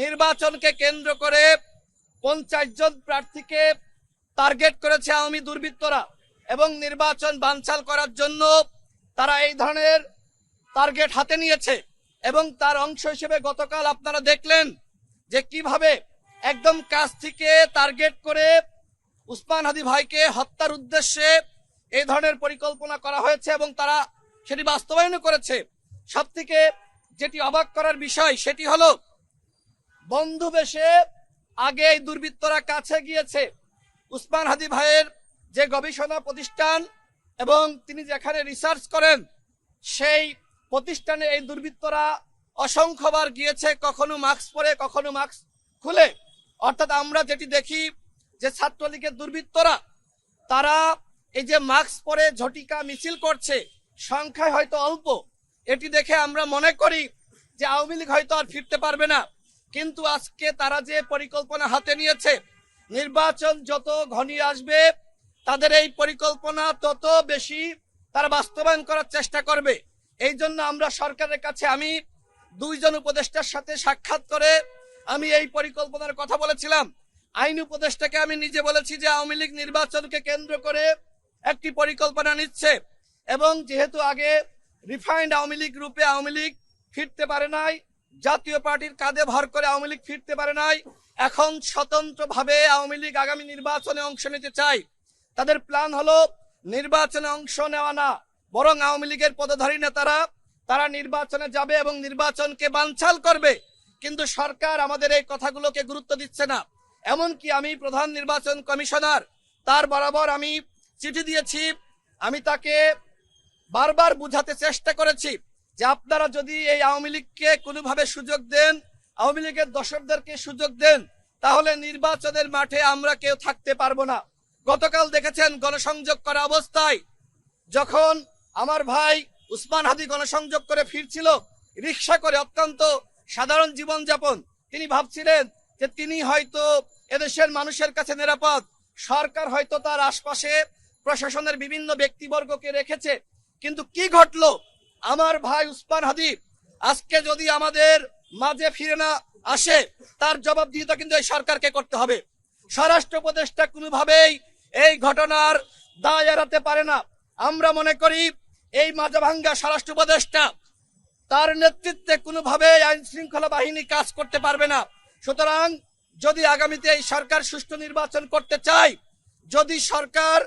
নির্বাচনকে কেন্দ্র করে 50 জন প্রার্থীকে টার্গেট করেছে আওয়ামী দুর্বৃত্তরা এবং নির্বাচন বানচাল করার জন্য তারা এই ধরনের টার্গেট হাতে নিয়েছে। এবং তার অংশ হিসেবে গতকাল আপনারা দেখলেন যে কিভাবে একদম কাছ থেকে টার্গেট করে উসমান হাদি ভাইকে হত্যার উদ্দেশ্যে এই ধরনের পরিকল্পনা করা হয়েছে এবং তারা সেটি বাস্তবায়নও করেছে। সবথেকে যেটি অবাক করার বিষয় সেটি হলো বন্ধু বেশে আগে এই দুর্বৃত্তরা কাছে গিয়েছে উসমান হাদি ভাইয়ের যে গবেষণা প্রতিষ্ঠান এবং তিনি যেখানে রিসার্চ করেন সেই প্রতিষ্ঠানে এই দুর্বৃত্তরা অসংখ্যবার গিয়েছে, কখনো মাস্ক পরে কখনো মাস্ক খুলে। অর্থাৎ আমরা যেটি দেখি যে ছাত্রলীগের দুর্বৃত্তরা তারা এই যে মাস্ক পরে ঝটিকা মিছিল করছে, সংখ্যায় হয়তো অল্প, এটি দেখে আমরা মনে করি যে আওয়ামী লীগ হয়তো আর ফিরতে পারবে না। কিন্তু আজকে তারা যে পরিকল্পনা হাতে নিয়েছে, নির্বাচন যত ঘনিয়ে আসবে তাদের এই পরিকল্পনা তত বেশি তারা বাস্তবায়ন করার চেষ্টা করবে। এই জন্য আমরা সরকারের কাছে আমি 2 জন উপদেষ্টার সাথে সাক্ষাৎ করে আমি এই পরিকল্পনার কথা বলেছিলাম। আইন উপদেষ্টাকে আমি নিজে বলেছি যে আওয়ামী লীগ নির্বাচনকে কেন্দ্র করে একটি পরিকল্পনা নিচ্ছে এবং যেহেতু আগে রিফাইন্ড আওয়ামী লীগ রূপে আওয়ামী লীগ ফিরতে পারে নাই, জাতীয় পার্টির কাঁধে ভর করে আওয়ামী লীগ ফিরতে পারে নাই, এখন স্বতন্ত্রভাবে আওয়ামী লীগ আগামী নির্বাচনে অংশ নিতে চায়। তাদের প্ল্যান হলো নির্বাচনে অংশ নেওয়া না, বরং আওয়ামী লীগের পদধারী নেতারা তারা নির্বাচনে যাবে এবং নির্বাচনকে বানচাল করবে। কিন্তু সরকার আমাদের এই কথাগুলোকে গুরুত্ব দিচ্ছে না। এমনকি আমি প্রধান নির্বাচন কমিশনার তার বরাবর আমি চিঠি দিয়েছি, আমি তাকে বারবার বুঝাতে চেষ্টা করেছি যে আপনারা যদি এই আওয়ামী লীগকে কোনোভাবে সুযোগ দেন, আওয়ামী লীগের দর্শকদেরকে সুযোগ দেন, তাহলে নির্বাচনের মাঠে আমরা কেউ থাকতে পারবো না। গতকাল দেখেছেন গণসংযোগ করা অবস্থায় যখন আমার ভাই উসমান হাদি গণসংযোগ করে ফিরছিল রিক্সা করে, অত্যন্ত সাধারণ জীবনযাপন, তিনি ভাবছিলেন যে তিনি হয়তো এদেশের মানুষের কাছে নিরাপদ, সরকার হয়তো তার আশপাশে প্রশাসনের বিভিন্ন ব্যক্তিবর্গকে রেখেছে। কিন্তু কি ঘটলো, আমার ভাই উসমান হাদি আজকে যদি আমাদের মাঝে ফিরে না আসে তার জবাবদিহিতা কিন্তু এই সরকারকে করতে হবে। স্বরাষ্ট্র উপদেষ্টা কোনোভাবেই এই ঘটনার দায় এড়াতে পারে না। আমরা মনে করি এই মাঝাভাঙ্গা স্বরাষ্ট্র উপদেষ্টা তার নেতৃত্বে কোনোভাবে আইন শৃঙ্খলা বাহিনী কাজ করতে পারবে না। সুতরাং যদি আগামীতে এই সরকার সুষ্ঠু নির্বাচন করতে চায়, যদি সরকার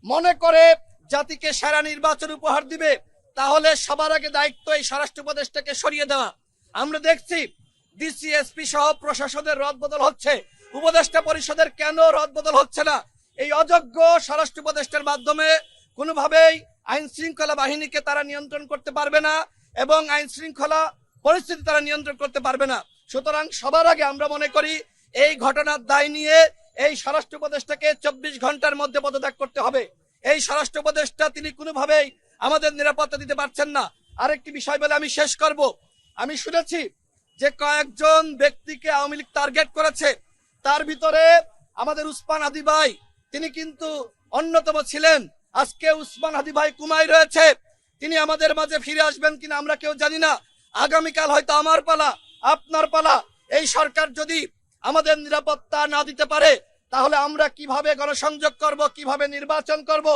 মনে করে জাতিকে সেরা নির্বাচন উপহার দিবে, তাহলে সবার আগে দায়িত্ব এই স্বরাষ্ট্র উপদেষ্টাকে সরিয়ে দেওয়া। আমরা দেখছি ডিসি এসপি সহ প্রশাসনের রদবদল হচ্ছে, উপদেষ্টা পরিষদের কেন রদবদল হচ্ছে না? এই অযোগ্য স্বরাষ্ট্র উপদেষ্টার মাধ্যমে কোনোভাবেই আইন শৃঙ্খলা বাহিনীকে তারা নিয়ন্ত্রণ করতে পারবে না এবং আইন শৃঙ্খলা পরিস্থিতি তারা নিয়ন্ত্রণ করতে পারবে না। সুতরাং সবার আগে আমরা মনে করি এই ঘটনার দায় নিয়ে এই স্বরাষ্ট্র উপদেষ্টাকে 24 ঘন্টার মধ্যে পদত্যাগ করতে হবে। এই স্বরাষ্ট্র উপদেষ্টা তিনি কোনোভাবেই আমাদের নিরাপত্তা দিতে পারছেন না। আরেকটি বিষয় বলে আমি শেষ করব, আমি শুনেছি যে কয়েকজন ব্যক্তিকে আওয়ামী লীগ টার্গেট করেছে, তার ভিতরে আমাদের উসমান হাদি ভাই তিনি কিন্তু অন্যতম ছিলেন। আজকে উসমান হাদি ভাই কুমাই রয়েছে, তিনি আমাদের মাঝে ফিরে আসবেন কিনা আমরা কেউ জানি না। আগামীকাল হয়তো আমার পালা, আপনার পালা। এই সরকার যদি আমাদের নিরাপত্তা না দিতে পারে তাহলে আমরা কিভাবে গণসংযোগ করব, কিভাবে নির্বাচন করব?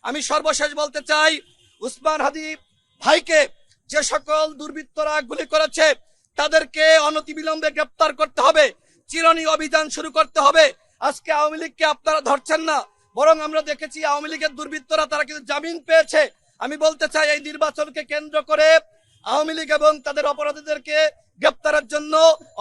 আমি সর্বশেষ বলতে চাই, উসমান হাদি ভাইকে যে সকল দুর্বৃত্তরা গুলি করেছে তাদেরকে অনতিবিলম্বে গ্রেপ্তার করতে হবে, চিরনি অভিযান শুরু করতে হবে। আজকে আওয়ামী লীগকে আপনারা ধরছেন না, বরং আমরা দেখেছি আওয়ামী লীগের দুর্বৃত্তরা তারা কিন্তু জামিন পেয়েছে। আমি বলতে চাই এই নির্বাচনকে কেন্দ্র করে আওয়ামী লীগ এবং তাদের অপরাধীদেরকে গ্রেপ্তারের জন্য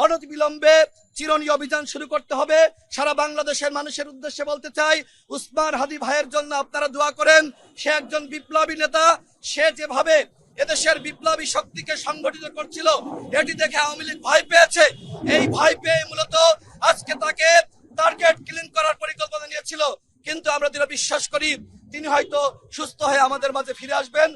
অনতিবিলম্বে চিরনি অভিযান শুরু করতে হবে। সারা বাংলাদেশের মানুষের উদ্দেশ্যে বলতে চাই, উসমান হাদি ভাইয়ের জন্য আপনারা দোয়া করেন। সে একজন বিপ্লবী নেতা, সে যেভাবে এদেশের বিপ্লবী শক্তিকে সংগঠিত করছিল এটি দেখে আওয়ামী লীগ ভয় পেয়েছে। এই ভয় পেয়ে মূলত আজকে তাকে টার্গেট কিলিং করার পরিকল্পনা নিয়েছিল। কিন্তু আমরা দৃঢ় বিশ্বাস করি তিনি হয়তো সুস্থ হয়ে আমাদের মাঝে ফিরে আসবেন।